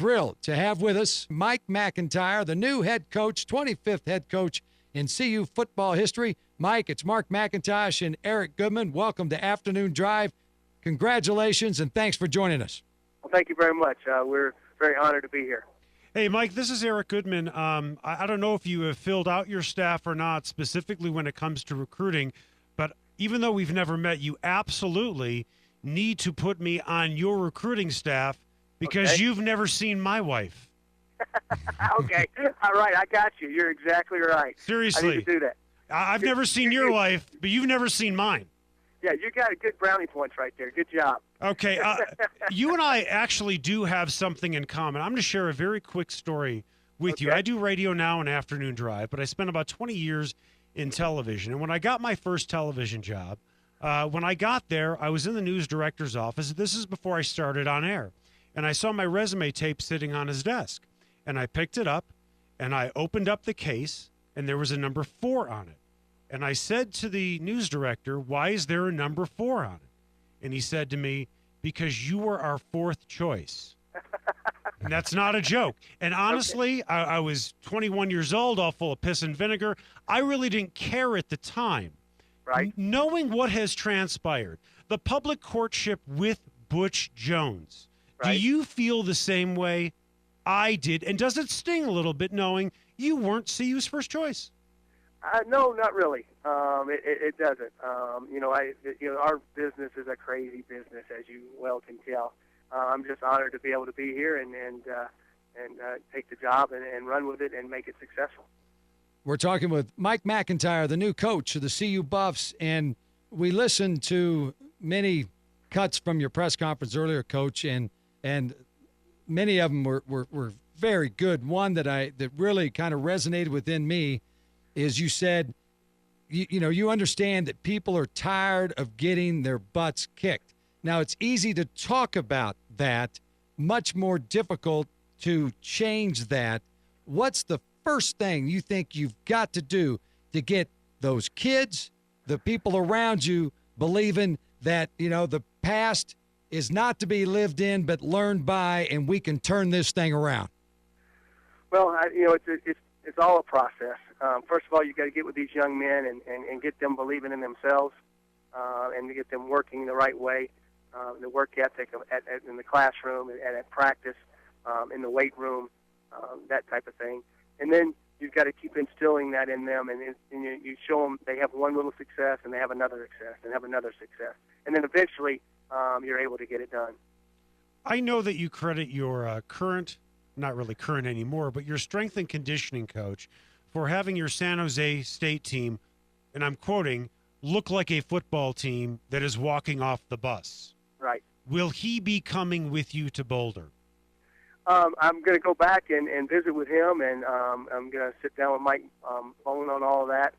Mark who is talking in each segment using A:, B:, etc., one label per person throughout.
A: thrilled to have with us Mike MacIntyre, the new head coach, 25th head coach in CU football history. Mike, it's Mark McIntosh and Eric Goodman. Welcome to Afternoon Drive. Congratulations, and thanks for joining us.
B: Well, thank you very much. We're very honored to be here.
C: Hey, Mike, this is Eric Goodman. I don't know if you have filled out your staff or not, specifically when it comes to recruiting, but even though we've never met, you absolutely need to put me on your recruiting staff because you've never seen my wife.
B: Okay. All right. I got you. You're exactly right.
C: Seriously.
B: I need to do that.
C: I've never seen your wife, but you've never seen mine.
B: Yeah, you got a good brownie points right there. Good job.
C: Okay. You and I actually do have something in common. I'm going to share a very quick story with you. I do radio now and Afternoon Drive, but I spent about 20 years in television. And when I got my first television job, when I got there, I was in the news director's office. This is before I started on air. And I saw my resume tape sitting on his desk. And I picked it up, and I opened up the case, and there was a number 4 on it. And I said to the news director, "Why is there a number 4 on it?" And he said to me, "Because you were our 4th choice." And that's not a joke. And honestly, I was 21 years old, all full of piss and vinegar. I really didn't care at the time.
B: Right.
C: Knowing what has transpired, the public courtship with Butch Jones, do you feel the same way I did? And does it sting a little bit knowing you weren't CU's first choice?
B: No, not really. It doesn't. Our business is a crazy business, as you well can tell. I'm just honored to be able to be here and take the job and run with it and make it successful.
A: We're talking with Mike MacIntyre, the new coach of the CU Buffs, and we listened to many cuts from your press conference earlier, Coach, and many of them were very good. One that really kind of resonated within me is you said, you understand that people are tired of getting their butts kicked. Now, it's easy to talk about that, much more difficult to change that. What's the first thing you think you've got to do to get those kids, the people around you, believing that, the past is not to be lived in but learned by, and we can turn this thing around?
B: Well, it's all a process. First of all, you got to get with these young men and get them believing in themselves, and to get them working the right way, the work ethic in the classroom and at practice, in the weight room, that type of thing. And then you've got to keep instilling that in them, and you show them they have one little success and they have another success and have another success, and then eventually you're able to get it done.
C: I know that you credit your current, not really current anymore, but your strength and conditioning coach for having your San Jose State team, and I'm quoting, look like a football team that is walking off the bus.
B: Right.
C: Will he be coming with you to Boulder?
B: I'm going to go back and visit with him, and I'm going to sit down with Mike Bone on all of that.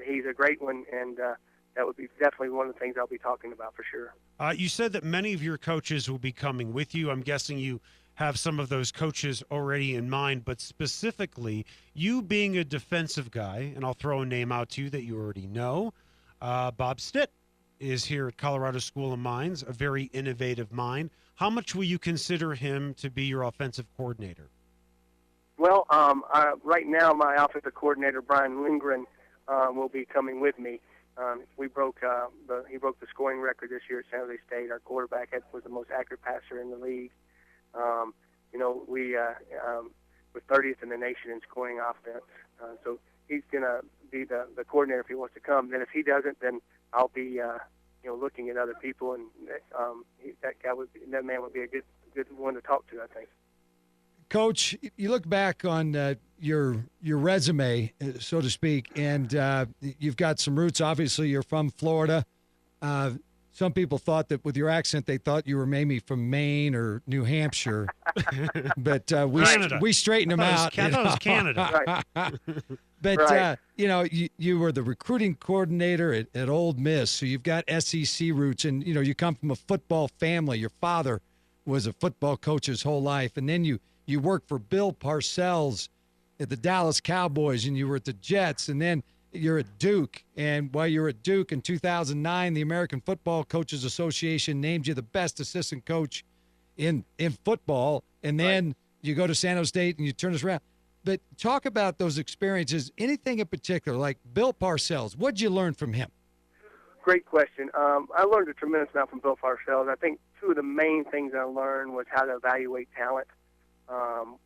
B: He's a great one, and that would be definitely one of the things I'll be talking about for sure.
C: You said that many of your coaches will be coming with you. I'm guessing you have some of those coaches already in mind, but specifically, you being a defensive guy, and I'll throw a name out to you that you already know, Bob Stitt is here at Colorado School of Mines, a very innovative mind. How much will you consider him to be your offensive coordinator?
B: Well, right now my offensive coordinator, Brian Lindgren, will be coming with me. He broke the scoring record this year at San Jose State. Our quarterback was the most accurate passer in the league. We're 30th in the nation in scoring offense. So he's going to be the coordinator if he wants to come. Then if he doesn't, then I'll be looking at other people, and that man would be a good one to talk to, I think.
A: Coach, you look back on your resume, so to speak, and you've got some roots. Obviously, you're from Florida. Some people thought that with your accent, they thought you were maybe from Maine or New Hampshire. But we straightened them out.
C: I thought it was Canada.
B: Right.
A: But, you were the recruiting coordinator at Ole Miss, so you've got SEC roots, and, you come from a football family. Your father was a football coach his whole life, and then you worked for Bill Parcells at the Dallas Cowboys, and you were at the Jets, and then you're at Duke. And while you're at Duke in 2009, the American Football Coaches Association named you the best assistant coach in football. and then you go to San Jose State and you turn this around. But talk about those experiences, anything in particular, like Bill Parcells. What'd you learn from him?
B: Great question. I learned a tremendous amount from Bill Parcells. I think two of the main things I learned was how to evaluate talent, how,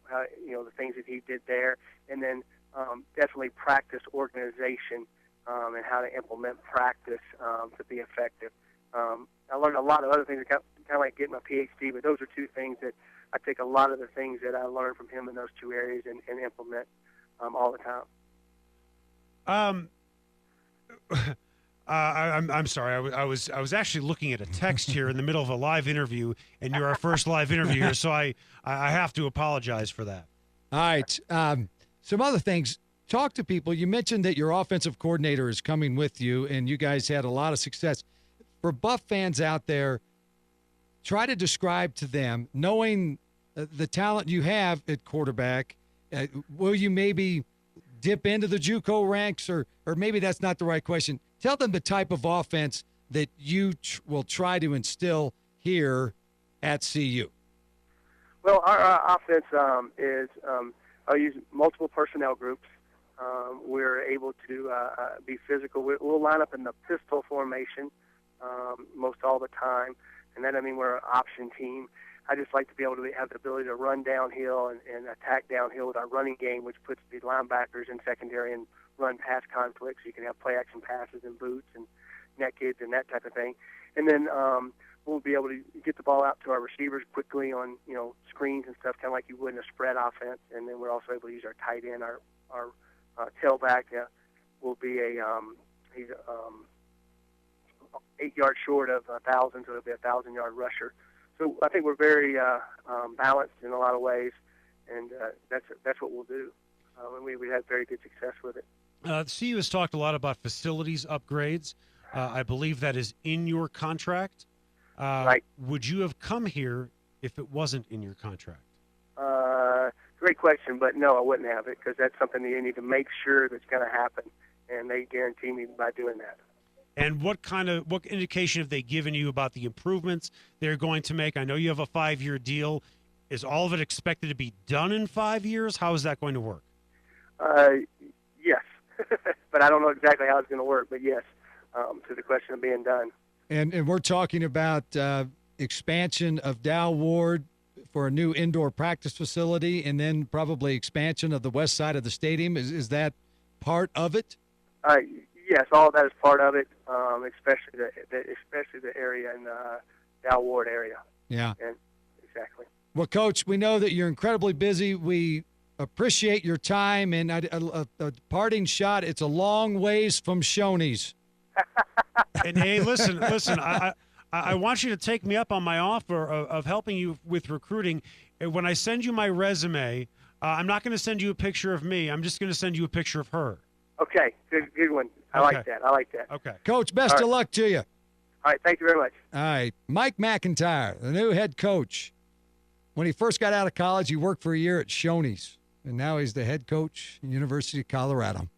B: the things that he did there, and then definitely practice organization and how to implement practice to be effective. I learned a lot of other things, kind of like getting my PhD, but those are two things that I take a lot of the things that I learned from him in those two areas and implement all the time.
C: I'm sorry. I was actually looking at a text here in the middle of a live interview, and you're our first live interview here, so I have to apologize for that.
A: All right. Some other things. Talk to people. You mentioned that your offensive coordinator is coming with you, and you guys had a lot of success. For Buff fans out there, try to describe to them, knowing the talent you have at quarterback, will you maybe dip into the JUCO ranks, or maybe that's not the right question. Tell them the type of offense that you will try to instill here at CU.
B: Well, our offense is I'll use multiple personnel groups. We're able to be physical. We'll line up in the pistol formation most all the time, and that, I mean, we're an option team. I just like to be able to have the ability to run downhill and attack downhill with our running game, which puts the linebackers in secondary and run pass conflicts. You can have play-action passes and boots and net kids and that type of thing. And then we'll be able to get the ball out to our receivers quickly on, screens and stuff, kind of like you would in a spread offense. And then we're also able to use our tight end, our tailback will be he's 8 yards short of 1,000, so it'll be a 1,000-yard rusher. So I think we're very balanced in a lot of ways, and that's what we'll do. And we had very good success with it.
C: CU has talked a lot about facilities upgrades. I believe that is in your contract.
B: Right.
C: Would you have come here if it wasn't in your contract?
B: Great question, but no, I wouldn't have it, because that's something that you need to make sure that's going to happen, and they guarantee me by doing that.
C: And what indication have they given you about the improvements they're going to make? I know you have a 5-year deal. Is all of it expected to be done in 5 years? How is that going to work?
B: Yes, but I don't know exactly how it's going to work, but yes, to the question of being done.
A: And we're talking about expansion of Dow Ward for a new indoor practice facility, and then probably expansion of the west side of the stadium. Is that part of it?
B: Yes, all of that is part of it, especially the area in the Dow Ward area.
A: Yeah.
B: And exactly.
A: Well, Coach, we know that you're incredibly busy. We appreciate your time, and a parting shot. It's a long ways from Shoney's.
C: And hey, listen. I want you to take me up on my offer of helping you with recruiting. When I send you my resume, I'm not going to send you a picture of me. I'm just going to send you a picture of her.
B: Okay, good one. I like that.
C: Okay.
A: Coach, best of luck to you.
B: All right, thank you very much.
A: All right, Mike MacIntyre, the new head coach. When he first got out of college, he worked for a year at Shoney's, and now he's the head coach at University of Colorado.